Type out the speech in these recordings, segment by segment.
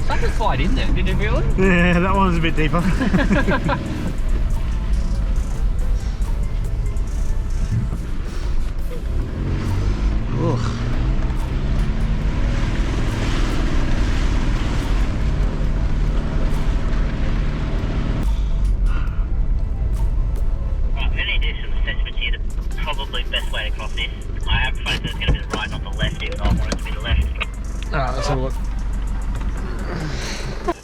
Something slide in there, did it really? Yeah, that one was a bit deeper. Right, we're going to do some assessments here. The probably best way to cross this. I have proposed that it's going to be the right, not the left, even though I want it to be the left. Alright, let's have a look.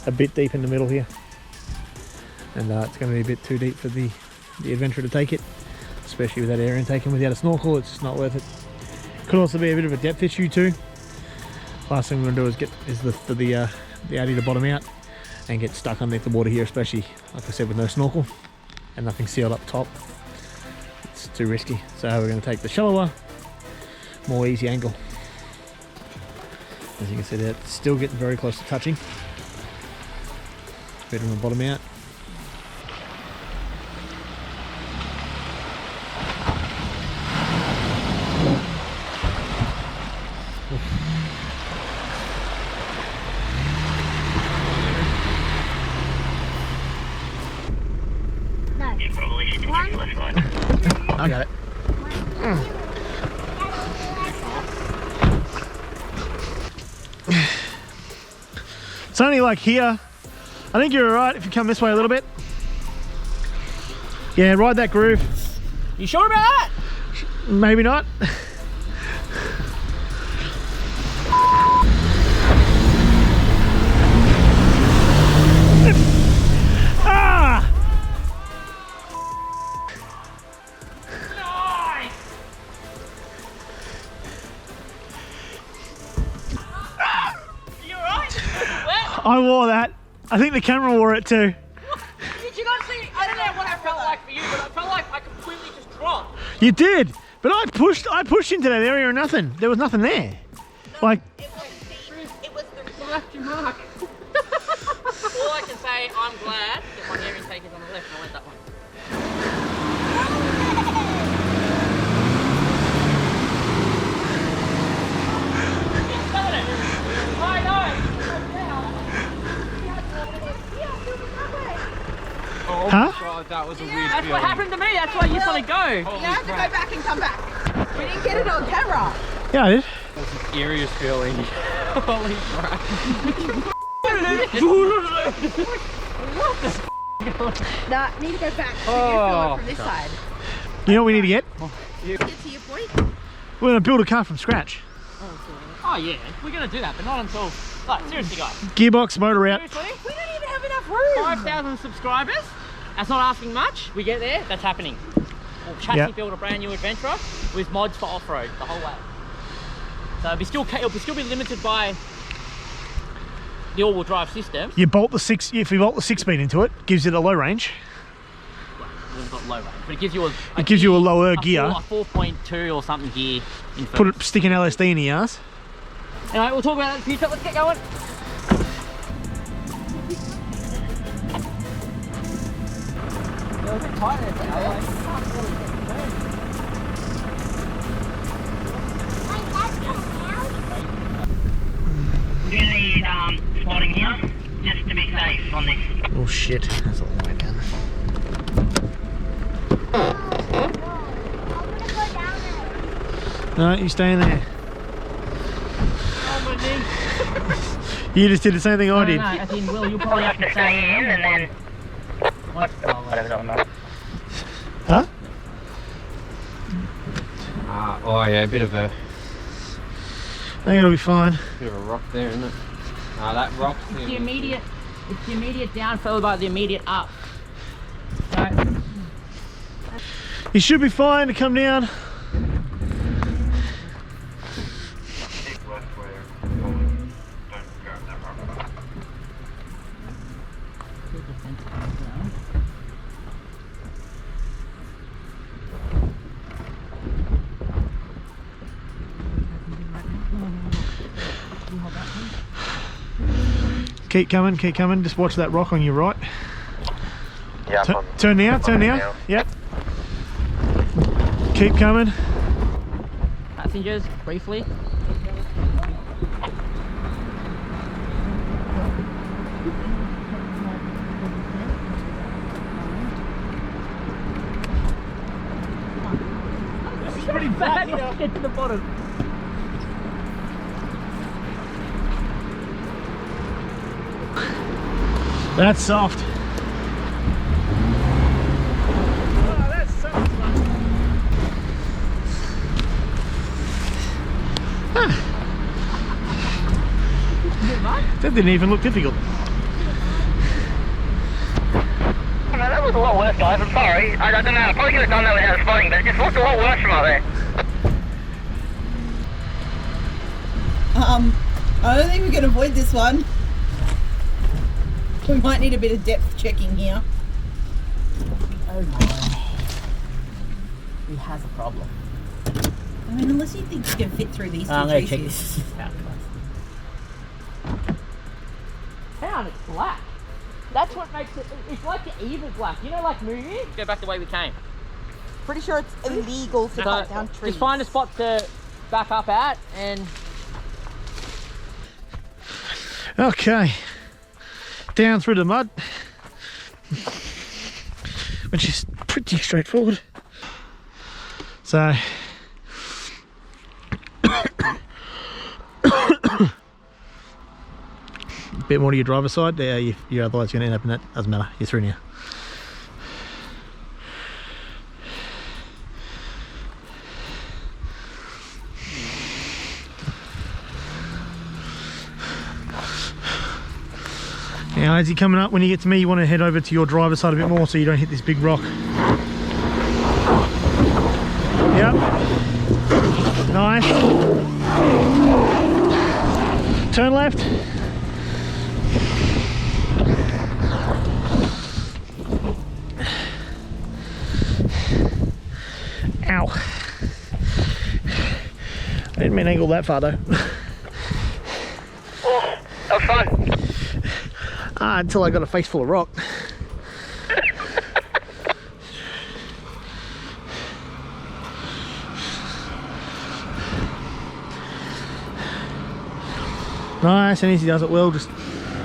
A bit deep in the middle here, and it's going to be a bit too deep for the Adventra to take it, especially with that air intake and without a snorkel. It's just not worth it. Could also be a bit of a depth issue too. Last thing we're going to do is get the Audi to bottom out and get stuck underneath the water here, especially like I said with no snorkel and nothing sealed up top. It's too risky, so we're going to take the shallower, more easy angle. As you can see there, it's still getting very close to touching. Better than the bottom out. No. You probably should take the left line. I got it. It's only like here. I think you're alright if you come this way a little bit. Yeah, ride that groove. You sure about that? Maybe not. Ah! I wore that. I think the camera wore it too. Did you not see? I don't know what I felt like for you, but I felt like I completely just dropped. You did, but I pushed into that area and nothing. There was nothing there. No, like it was the left mark. All I can say, I'm glad that my air intake is on the left and I went that one. I know. Oh Huh? God, that was a weird That's what happened to me. That's why you just want to go. You have to go back and come back. We didn't get it on camera. Yeah, I did. That's the eeriest feeling. Holy crap. Nah, need to go back. So you feel it from this side. You know what we need to get? Get to your point. We're going to build a car from scratch. Oh yeah, we're going to do that, but not until... Like, seriously guys. Gearbox, motor out. Seriously? We don't even have enough room. 5,000 subscribers. That's not asking much. We get there, that's happening. We'll chassis build a brand new Adventra with mods for off-road the whole way. So it'll still be limited by the all-wheel drive system. You bolt the if you bolt the 6-speed into it, gives it a low range. Well, we've got low range, but it gives you a lower gear. A 4.2 or something gear in first. Stick an LSD in the ass. Anyway, we'll talk about that in the future. Let's get going. A bit tight there, We're going to need spotting here, just to be safe on this. Oh shit, that's a long way down. No, you stay in there. Oh, my knee. You just did the same thing I did. No, as in, Will, you'll probably have to Stay in and then... What? Oh, Whatever, don't know. Huh? Oh yeah, a bit of a I think it'll be fine. rock there, isn't it? That rock. It's the immediate down followed by the immediate up. So, You should be fine to come down. Keep coming, keep coming. Just watch that rock on your right. Yeah, Turn now, turn now. Yep. Keep coming. Passengers, briefly. It's pretty bad. Let's get to the bottom. That's soft. Oh, that's soft. That didn't even look difficult. No, that was a lot worse, guys. I'm sorry. I don't know. I probably could have done that without spotting, but it just looked a lot worse from up there. I don't think we can avoid this one. We might need a bit of depth checking here. Oh no. He has a problem. I mean, unless you think you can fit through these two I'm going to trees. check this out. Pound, it's black. That's what makes it, it's like the evil black. You know, like movie? Go back the way we came. Pretty sure it's illegal to cut down trees. Just find a spot to back up at and... Okay. Down through the mud. Which is pretty straightforward. So... a bit more to your driver's side. Yeah, you're otherwise going to end up in that. Doesn't matter. You're through now. Now, as you're coming up, when you get to me, you want to head over to your driver's side a bit more so you don't hit this big rock. Yep. Nice. Turn left. Ow. I didn't mean to angle that far though. Oh, that was fun. Until I got a face full of rock. Nice and easy, does it well. Just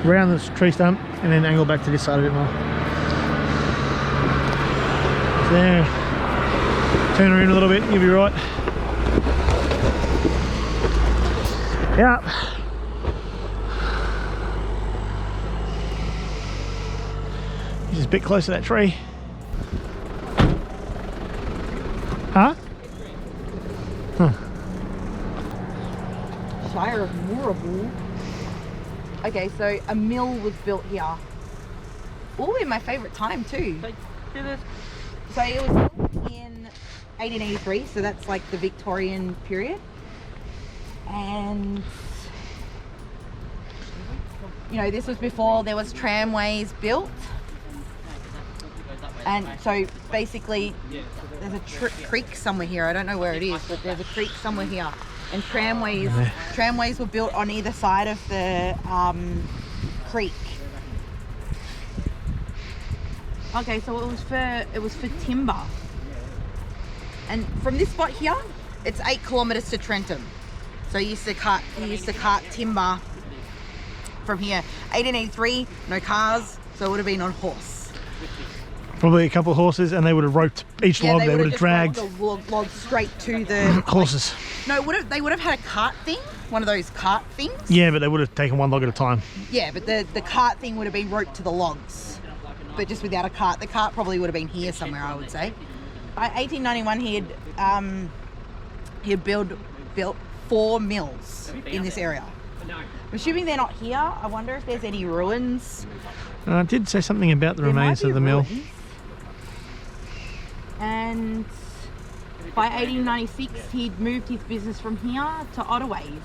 round this tree stump and then angle back to this side a bit more. There. Turn around a little bit, you'll be right. Yep. Just a bit closer to that tree. Huh? Huh. Shire of Moorabool. Okay, so a mill was built here. All in my favourite time too. So it was built in 1883, so that's like the Victorian period. And you know, this was before there was tramways built. And so basically there's a creek somewhere here. I don't know where it is, but there's a creek somewhere here. And tramways were built on either side of the creek. Okay, so it was for timber. And from this spot here, it's 8 kilometers to Trentham. So you used to cut timber from here. 1883, no cars, so it would have been on horse. Probably a couple of horses, and they would have roped each log. They would have dragged the log straight to the horses. No, they would have had a cart thing, one of those cart things. Yeah, but they would have taken one log at a time. Yeah, but the cart thing would have been roped to the logs, but just without a cart. The cart probably would have been here somewhere, I would say. By 1891, he had built 4 mills in this area. I'm assuming they're not here. I wonder if there's any ruins. I did say something about the remains of the mill. And by 1896, he'd moved his business from here to Otterways,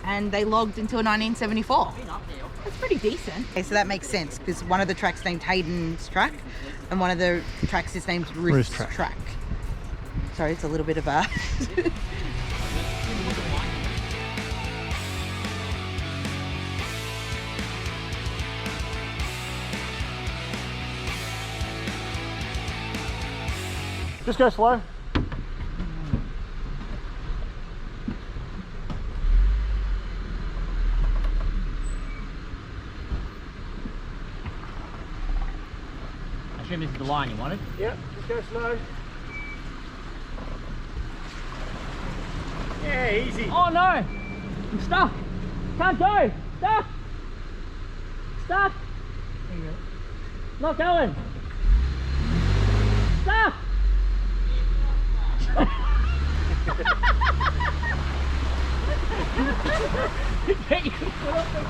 and they logged until 1974. That's pretty decent. Okay, so that makes sense, because one of the tracks named Hayden's track, and one of the tracks is named Ruth's track. Sorry, it's a little bit of a... Just go slow. I assume this is the line you wanted. Yep, just go slow. Yeah, easy. Oh no! I'm stuck! Can't go! Stuck! Stuck! There you go. Not going! Stuck! Get your foot off the